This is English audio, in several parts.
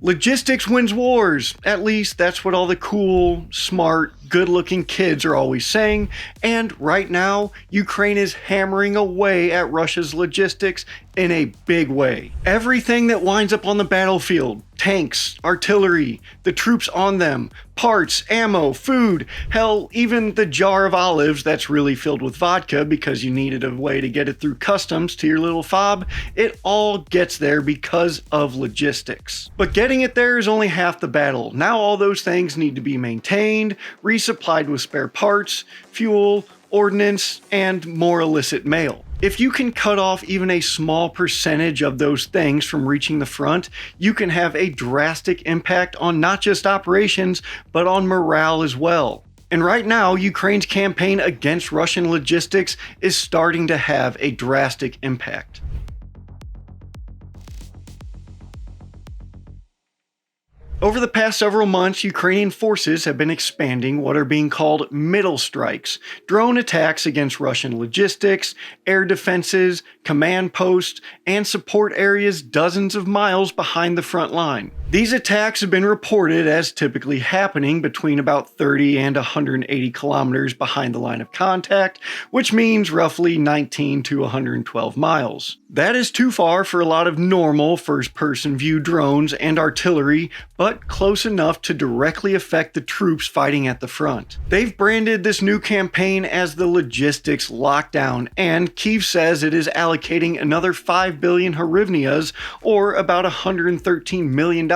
Logistics wins wars. At least that's what all the cool, smart, good-looking kids are always saying, and right now, Ukraine is hammering away at Russia's logistics in a big way. Everything that winds up on the battlefield, tanks, artillery, the troops on them, parts, ammo, food, hell, even the jar of olives that's really filled with vodka because you needed a way to get it through customs to your little fob, it all gets there because of logistics. But getting it there is only half the battle. Now all those things need to be maintained, resupplied with spare parts, fuel, ordnance, and more illicit mail. If you can cut off even a small percentage of those things from reaching the front, you can have a drastic impact on not just operations, but on morale as well. And right now, Ukraine's campaign against Russian logistics is starting to have a drastic impact. Over the past several months, Ukrainian forces have been expanding what are being called middle strikes, drone attacks against Russian logistics, air defenses, command posts, and support areas dozens of miles behind the front line. These attacks have been reported as typically happening between about 30 and 180 kilometers behind the line of contact, which means roughly 19 to 112 miles. That is too far for a lot of normal first-person view drones and artillery, but close enough to directly affect the troops fighting at the front. They've branded this new campaign as the Logistics Lockdown, and Kyiv says it is allocating another 5 billion hryvnias, or about $113 million,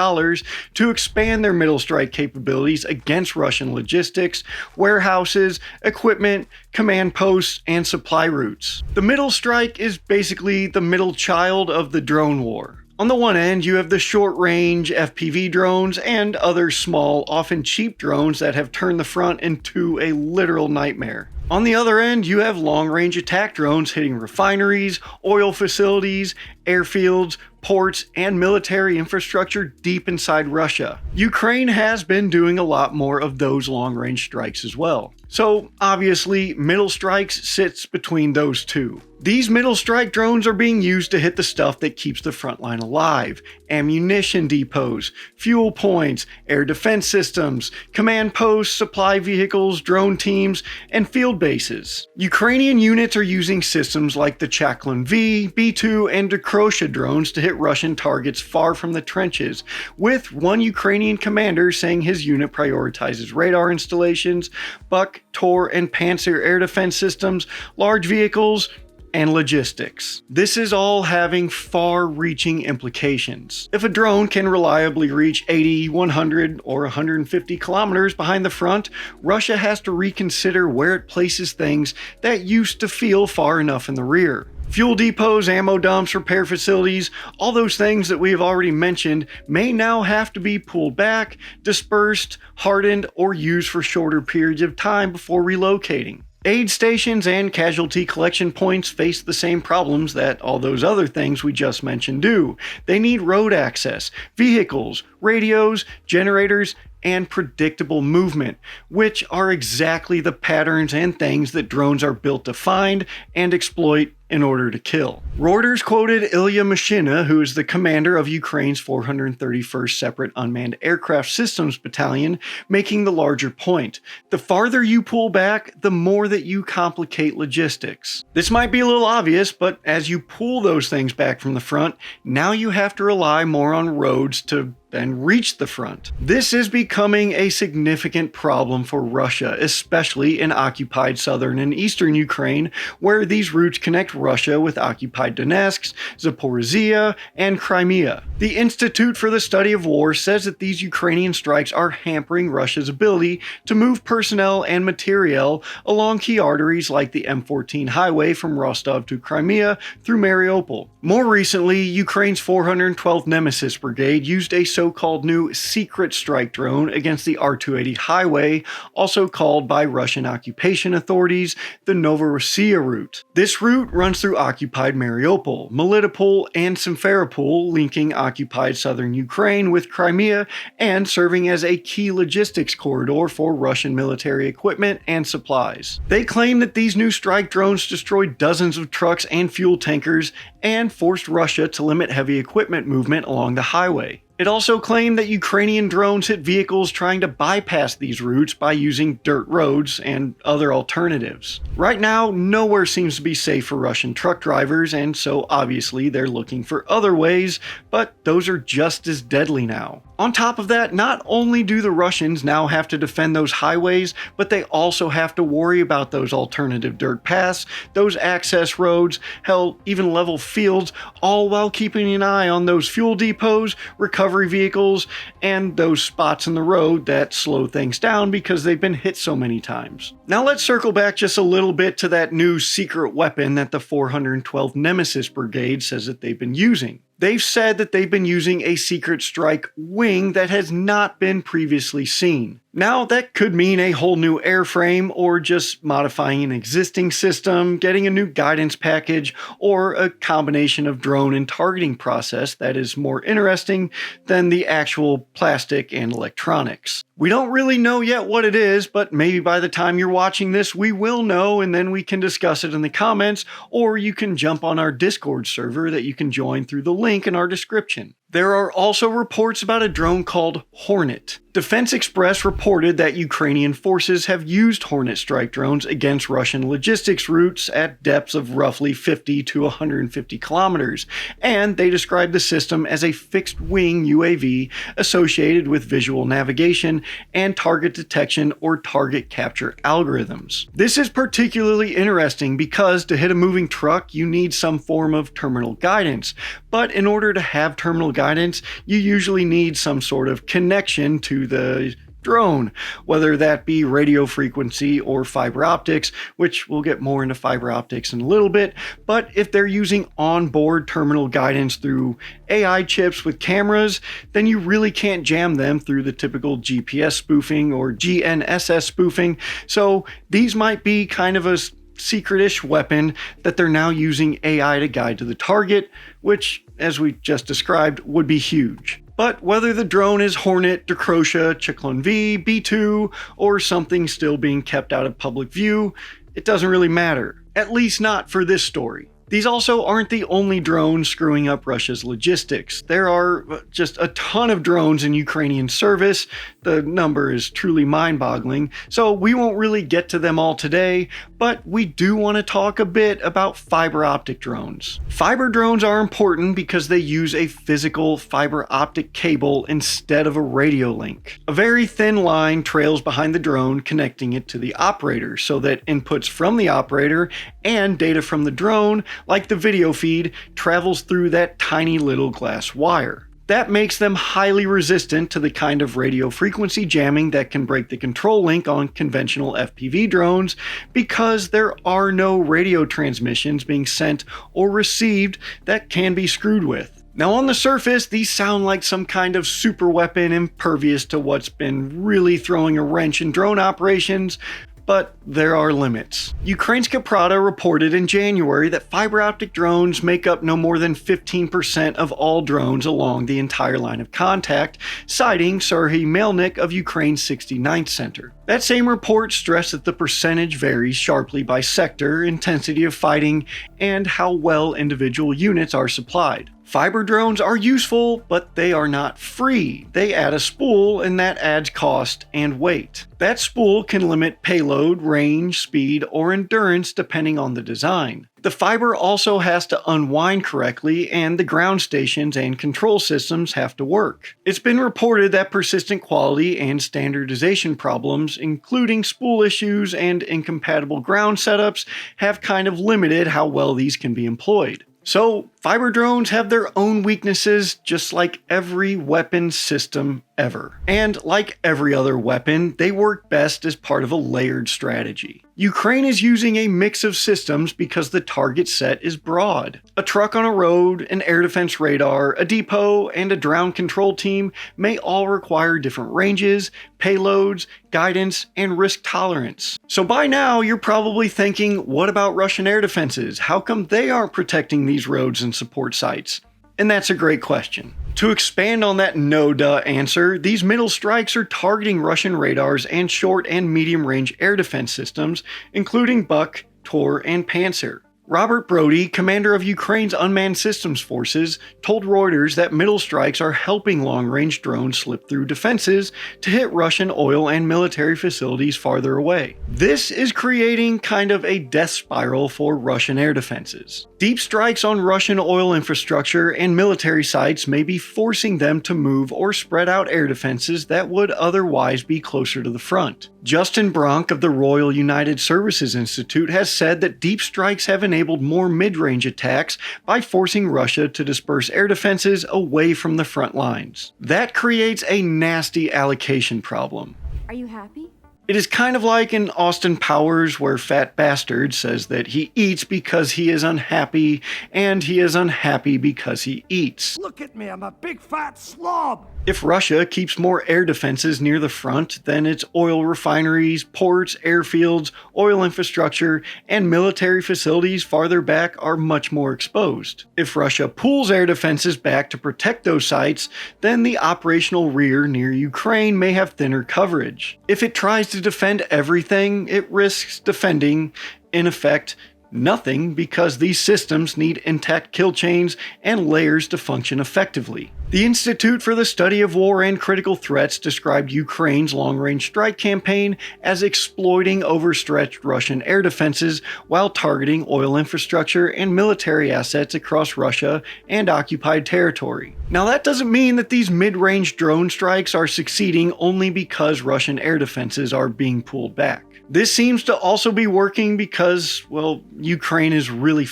to expand their middle strike capabilities against Russian logistics, warehouses, equipment, command posts, and supply routes. The middle strike is basically the middle child of the drone war. On the one end, you have the short-range FPV drones and other small, often cheap drones that have turned the front into a literal nightmare. On the other end, you have long-range attack drones hitting refineries, oil facilities, airfields, ports, and military infrastructure deep inside Russia. Ukraine has been doing a lot more of those long-range strikes as well. So obviously, middle strikes sits between those two. These middle strike drones are being used to hit the stuff that keeps the front line alive: ammunition depots, fuel points, air defense systems, command posts, supply vehicles, drone teams, and field bases. Ukrainian units are using systems like the Chaklin V, B-2, and Novorossiya drones to hit Russian targets far from the trenches, with one Ukrainian commander saying his unit prioritizes radar installations, Buk, Tor, and Panzer air defense systems, large vehicles, and logistics. This is all having far-reaching implications. If a drone can reliably reach 80, 100, or 150 kilometers behind the front, Russia has to reconsider where it places things that used to feel far enough in the rear. Fuel depots, ammo dumps, repair facilities, all those things that we have already mentioned may now have to be pulled back, dispersed, hardened, or used for shorter periods of time before relocating. Aid stations and casualty collection points face the same problems that all those other things we just mentioned do. They need road access, vehicles, radios, generators, and predictable movement, which are exactly the patterns and things that drones are built to find and exploit in order to kill. Reuters quoted Ilya Mashina, who is the commander of Ukraine's 431st Separate Unmanned Aircraft Systems Battalion, making the larger point: the farther you pull back, the more that you complicate logistics. This might be a little obvious, but as you pull those things back from the front, now you have to rely more on roads to then reach the front. This is becoming a significant problem for Russia, especially in occupied southern and eastern Ukraine, where these routes connect Russia with occupied Donetsk, Zaporizhia, and Crimea. The Institute for the Study of War says that these Ukrainian strikes are hampering Russia's ability to move personnel and materiel along key arteries like the M14 highway from Rostov to Crimea through Mariupol. More recently, Ukraine's 412th Nemesis Brigade used a so-called new secret strike drone against the R280 highway, also called by Russian occupation authorities the Novorossiya route. This route runs through occupied Mariupol, Melitopol, and Simferopol, linking occupied southern Ukraine with Crimea and serving as a key logistics corridor for Russian military equipment and supplies. They claim that these new strike drones destroyed dozens of trucks and fuel tankers and forced Russia to limit heavy equipment movement along the highway. It also claimed that Ukrainian drones hit vehicles trying to bypass these routes by using dirt roads and other alternatives. Right now, nowhere seems to be safe for Russian truck drivers, and so obviously they're looking for other ways, but those are just as deadly now. On top of that, not only do the Russians now have to defend those highways, but they also have to worry about those alternative dirt paths, those access roads, hell, even level fields, all while keeping an eye on those fuel depots, recovery vehicles, and those spots in the road that slow things down because they've been hit so many times. Now let's circle back just a little bit to that new secret weapon that the 412 Nemesis Brigade says that they've been using. They've said that they've been using a secret strike wing that has not been previously seen. Now, that could mean a whole new airframe, or just modifying an existing system, getting a new guidance package, or a combination of drone and targeting process that is more interesting than the actual plastic and electronics. We don't really know yet what it is, but maybe by the time you're watching this, we will know, and then we can discuss it in the comments, or you can jump on our Discord server that you can join through the link in our description. There are also reports about a drone called Hornet. Defense Express reported that Ukrainian forces have used Hornet strike drones against Russian logistics routes at depths of roughly 50 to 150 kilometers, and they described the system as a fixed-wing UAV associated with visual navigation and target detection or target capture algorithms. This is particularly interesting because to hit a moving truck, you need some form of terminal guidance, but in order to have terminal guidance, you usually need some sort of connection to the drone, whether that be radio frequency or fiber optics, which we'll get more into fiber optics in a little bit. But if they're using onboard terminal guidance through AI chips with cameras, then you really can't jam them through the typical GPS spoofing or GNSS spoofing. So these might be kind of a secret-ish weapon that they're now using AI to guide to the target, which, as we just described, would be huge. But whether the drone is Hornet, Decrotia, Chiklon V, B2, or something still being kept out of public view, it doesn't really matter. At least not for this story. These also aren't the only drones screwing up Russia's logistics. There are just a ton of drones in Ukrainian service. The number is truly mind-boggling, so we won't really get to them all today, but we do want to talk a bit about fiber-optic drones. Fiber drones are important because they use a physical fiber-optic cable instead of a radio link. A very thin line trails behind the drone, connecting it to the operator so that inputs from the operator and data from the drone, like the video feed, travels through that tiny little glass wire. That makes them highly resistant to the kind of radio frequency jamming that can break the control link on conventional FPV drones, because there are no radio transmissions being sent or received that can be screwed with. Now, on the surface, these sound like some kind of super weapon impervious to what's been really throwing a wrench in drone operations, but there are limits. Ukrainska Pravda reported in January that fiber optic drones make up no more than 15% of all drones along the entire line of contact, citing Serhiy Melnik of Ukraine's 69th Center. That same report stressed that the percentage varies sharply by sector, intensity of fighting, and how well individual units are supplied. Fiber drones are useful, but they are not free. They add a spool, and that adds cost and weight. That spool can limit payload, range, speed, or endurance depending on the design. The fiber also has to unwind correctly, and the ground stations and control systems have to work. It's been reported that persistent quality and standardization problems, including spool issues and incompatible ground setups, have kind of limited how well these can be employed. So, fiber drones have their own weaknesses, just like every weapon system ever. And like every other weapon, they work best as part of a layered strategy. Ukraine is using a mix of systems because the target set is broad. A truck on a road, an air defense radar, a depot, and a drone control team may all require different ranges, payloads, guidance, and risk tolerance. So by now, you're probably thinking, what about Russian air defenses? How come they aren't protecting these roads and support sites? And that's a great question. To expand on that no-duh answer, these middle strikes are targeting Russian radars and short and medium-range air defense systems, including Buk, Tor, and Panzer. Robert Brody, commander of Ukraine's unmanned systems forces, told Reuters that middle strikes are helping long-range drones slip through defenses to hit Russian oil and military facilities farther away. This is creating kind of a death spiral for Russian air defenses. Deep strikes on Russian oil infrastructure and military sites may be forcing them to move or spread out air defenses that would otherwise be closer to the front. Justin Bronk of the Royal United Services Institute has said that deep strikes have enabled more mid-range attacks by forcing Russia to disperse air defenses away from the front lines. That creates a nasty allocation problem. Are you happy? It is kind of like in Austin Powers where Fat Bastard says that he eats because he is unhappy, and he is unhappy because he eats. Look at me, I'm a big fat slob! If Russia keeps more air defenses near the front, then its oil refineries, ports, airfields, oil infrastructure, and military facilities farther back are much more exposed. If Russia pulls air defenses back to protect those sites, then the operational rear near Ukraine may have thinner coverage. If it tries to defend everything, it risks defending, in effect, nothing, because these systems need intact kill chains and layers to function effectively. The Institute for the Study of War and Critical Threats described Ukraine's long-range strike campaign as exploiting overstretched Russian air defenses while targeting oil infrastructure and military assets across Russia and occupied territory. Now, that doesn't mean that these mid-range drone strikes are succeeding only because Russian air defenses are being pulled back. This seems to also be working because, well, Ukraine is really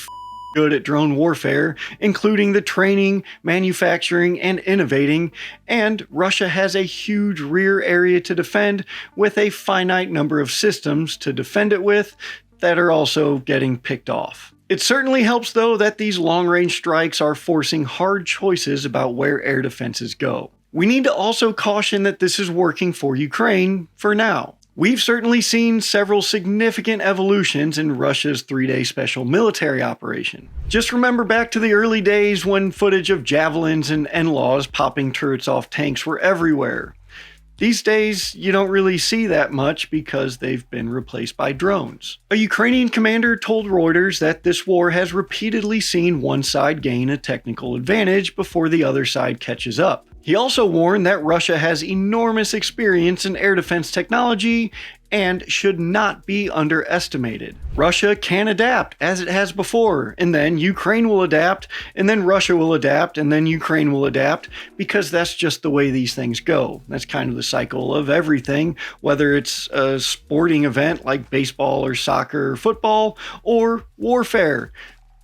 good at drone warfare, including the training, manufacturing, and innovating, and Russia has a huge rear area to defend with a finite number of systems to defend it with that are also getting picked off. It certainly helps, though, that these long-range strikes are forcing hard choices about where air defenses go. We need to also caution that this is working for Ukraine for now. We've certainly seen several significant evolutions in Russia's 3-day special military operation. Just remember back to the early days when footage of javelins and NLAWs popping turrets off tanks were everywhere. These days, you don't really see that much because they've been replaced by drones. A Ukrainian commander told Reuters that this war has repeatedly seen one side gain a technical advantage before the other side catches up. He also warned that Russia has enormous experience in air defense technology and should not be underestimated. Russia can adapt, as it has before, and then Ukraine will adapt, and then Russia will adapt, and then Ukraine will adapt, because that's just the way these things go. That's kind of the cycle of everything, whether it's a sporting event like baseball or soccer or football, or warfare.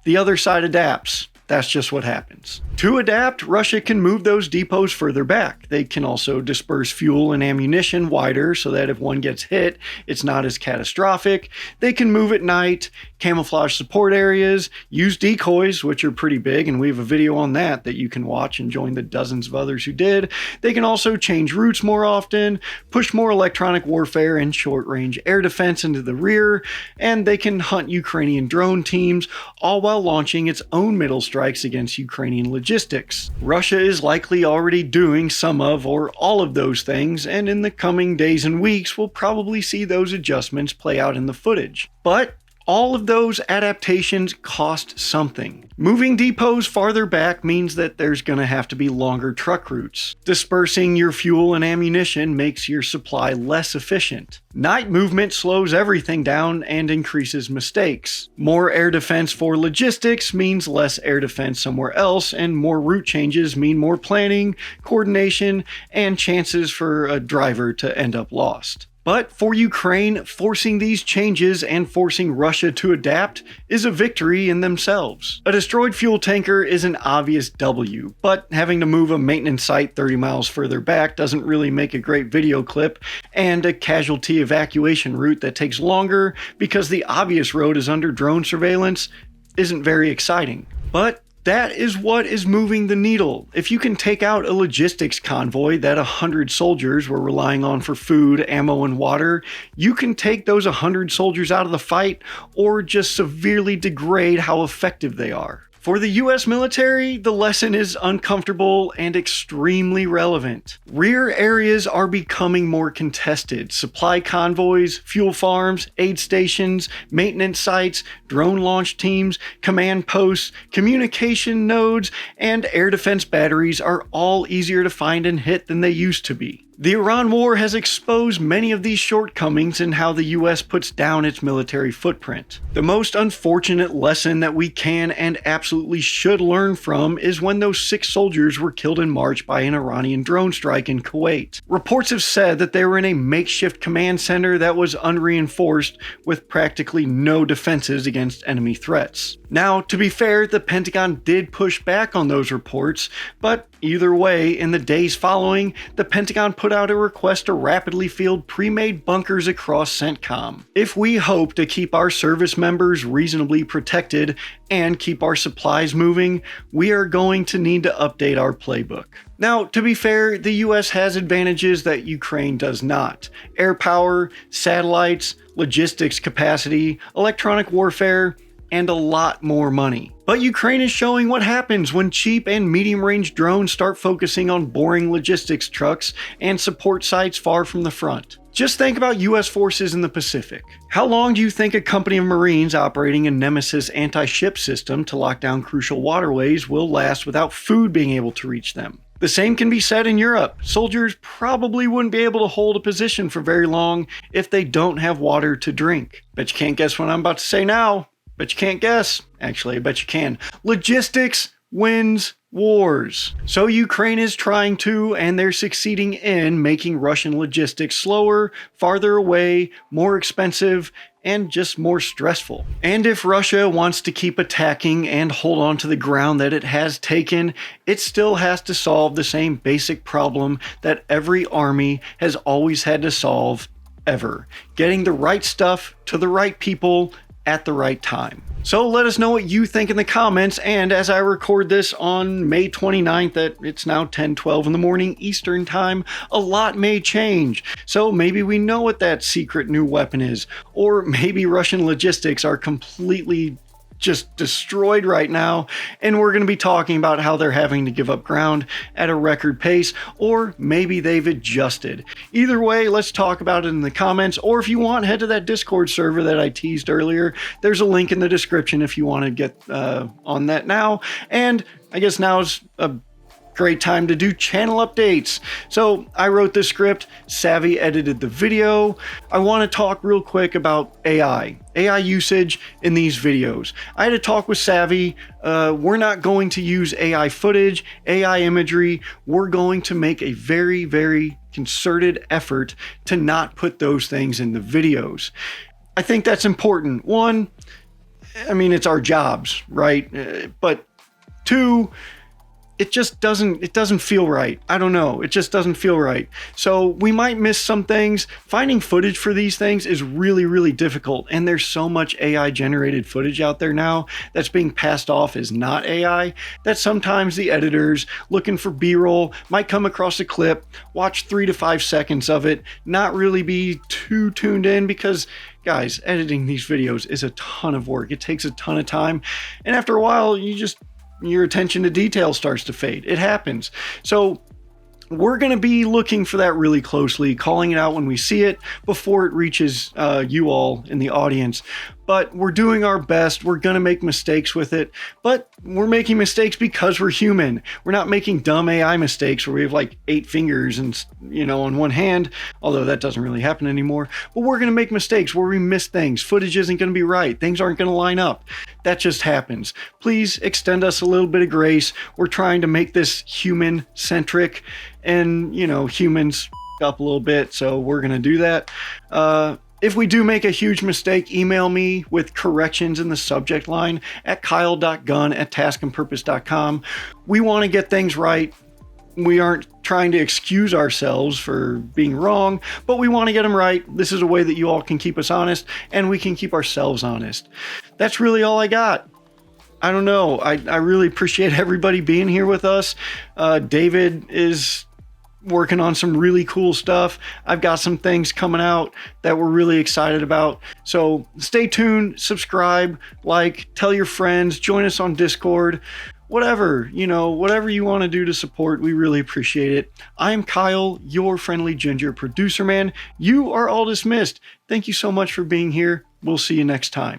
The other side adapts. That's just what happens. To adapt, Russia can move those depots further back. They can also disperse fuel and ammunition wider so that if one gets hit, it's not as catastrophic. They can move at night, camouflage support areas, use decoys, which are pretty big, and we have a video on that you can watch and join the dozens of others who did. They can also change routes more often, push more electronic warfare and short-range air defense into the rear, and they can hunt Ukrainian drone teams, all while launching its own middle strikes against Ukrainian logistics. Russia is likely already doing some of or all of those things, and in the coming days and weeks, we'll probably see those adjustments play out in the footage. But all of those adaptations cost something. Moving depots farther back means that there's going to have to be longer truck routes. Dispersing your fuel and ammunition makes your supply less efficient. Night movement slows everything down and increases mistakes. More air defense for logistics means less air defense somewhere else, and more route changes mean more planning, coordination, and chances for a driver to end up lost. But for Ukraine, forcing these changes and forcing Russia to adapt is a victory in themselves. A destroyed fuel tanker is an obvious W, but having to move a maintenance site 30 miles further back doesn't really make a great video clip, and a casualty evacuation route that takes longer because the obvious road is under drone surveillance isn't very exciting. But that is what is moving the needle. If you can take out a logistics convoy that 100 soldiers were relying on for food, ammo, and water, you can take those 100 soldiers out of the fight or just severely degrade how effective they are. For the US military, the lesson is uncomfortable and extremely relevant. Rear areas are becoming more contested. Supply convoys, fuel farms, aid stations, maintenance sites, drone launch teams, command posts, communication nodes, and air defense batteries are all easier to find and hit than they used to be. The Iran war has exposed many of these shortcomings in how the US puts down its military footprint. The most unfortunate lesson that we can and absolutely should learn from is when those 6 soldiers were killed in March by an Iranian drone strike in Kuwait. Reports have said that they were in a makeshift command center that was unreinforced with practically no defenses against enemy threats. Now, to be fair, the Pentagon did push back on those reports, but either way, in the days following, the Pentagon put out a request to rapidly field pre-made bunkers across CENTCOM. If we hope to keep our service members reasonably protected and keep our supplies moving, we are going to need to update our playbook. Now, to be fair, the US has advantages that Ukraine does not. Air power, satellites, logistics capacity, electronic warfare, and a lot more money. But Ukraine is showing what happens when cheap and medium-range drones start focusing on boring logistics trucks and support sites far from the front. Just think about US forces in the Pacific. How long do you think a company of Marines operating a Nemesis anti-ship system to lock down crucial waterways will last without food being able to reach them? The same can be said in Europe. Soldiers probably wouldn't be able to hold a position for very long if they don't have water to drink. Bet you can't guess what I'm about to say now. Bet you can't guess. Actually, I bet you can. Logistics wins wars. So Ukraine is trying to, and they're succeeding in, making Russian logistics slower, farther away, more expensive, and just more stressful. And if Russia wants to keep attacking and hold on to the ground that it has taken, it still has to solve the same basic problem that every army has always had to solve ever. Getting the right stuff to the right people at the right time. So let us know what you think in the comments, and as I record this on May 29th it's now 10:12 in the morning Eastern time, a lot may change. So maybe we know what that secret new weapon is, or maybe Russian logistics are completely just destroyed right now, and we're going to be talking about how they're having to give up ground at a record pace, or maybe they've adjusted. Either way, let's talk about it in the comments, or if you want, head to that Discord server that I teased earlier. There's a link in the description if you want to get on that now. And I guess now is a great time to do channel updates. So I wrote this script, Savvy edited the video. I want to talk real quick about AI usage in these videos. I had a talk with Savvy. We're not going to use AI footage, AI imagery. We're going to make a very, very concerted effort to not put those things in the videos. I think that's important. One, I mean, it's our jobs, right? But two, it doesn't feel right. I don't know. It just doesn't feel right. So we might miss some things. Finding footage for these things is really, really difficult. And there's so much AI generated footage out there now that's being passed off as not AI that sometimes the editors looking for B-roll might come across a clip, watch 3 to 5 seconds of it, not really be too tuned in, because guys, editing these videos is a ton of work. It takes a ton of time. And after a while, your attention to detail starts to fade. It happens. So we're going to be looking for that really closely, calling it out when we see it before it reaches you all in the audience. But we're doing our best. We're going to make mistakes with it, but we're making mistakes because we're human. We're not making dumb AI mistakes where we have like 8 fingers and, on one hand, although that doesn't really happen anymore. But we're going to make mistakes where we miss things. Footage isn't going to be right. Things aren't going to line up. That just happens. Please extend us a little bit of grace. We're trying to make this human centric, and humans up a little bit. So we're going to do that. If we do make a huge mistake, email me with corrections in the subject line at kyle.gunn@taskandpurpose.com. We want to get things right. We aren't trying to excuse ourselves for being wrong, but we want to get them right. This is a way that you all can keep us honest, and we can keep ourselves honest. That's really all I got. I don't know. I really appreciate everybody being here with us. David is working on some really cool stuff. I've got some things coming out that we're really excited about. So stay tuned, subscribe, like, tell your friends, join us on Discord. Whatever, whatever you want to do to support, we really appreciate it. I'm Kyle, your friendly ginger producer man. You are all dismissed. Thank you so much for being here. We'll see you next time.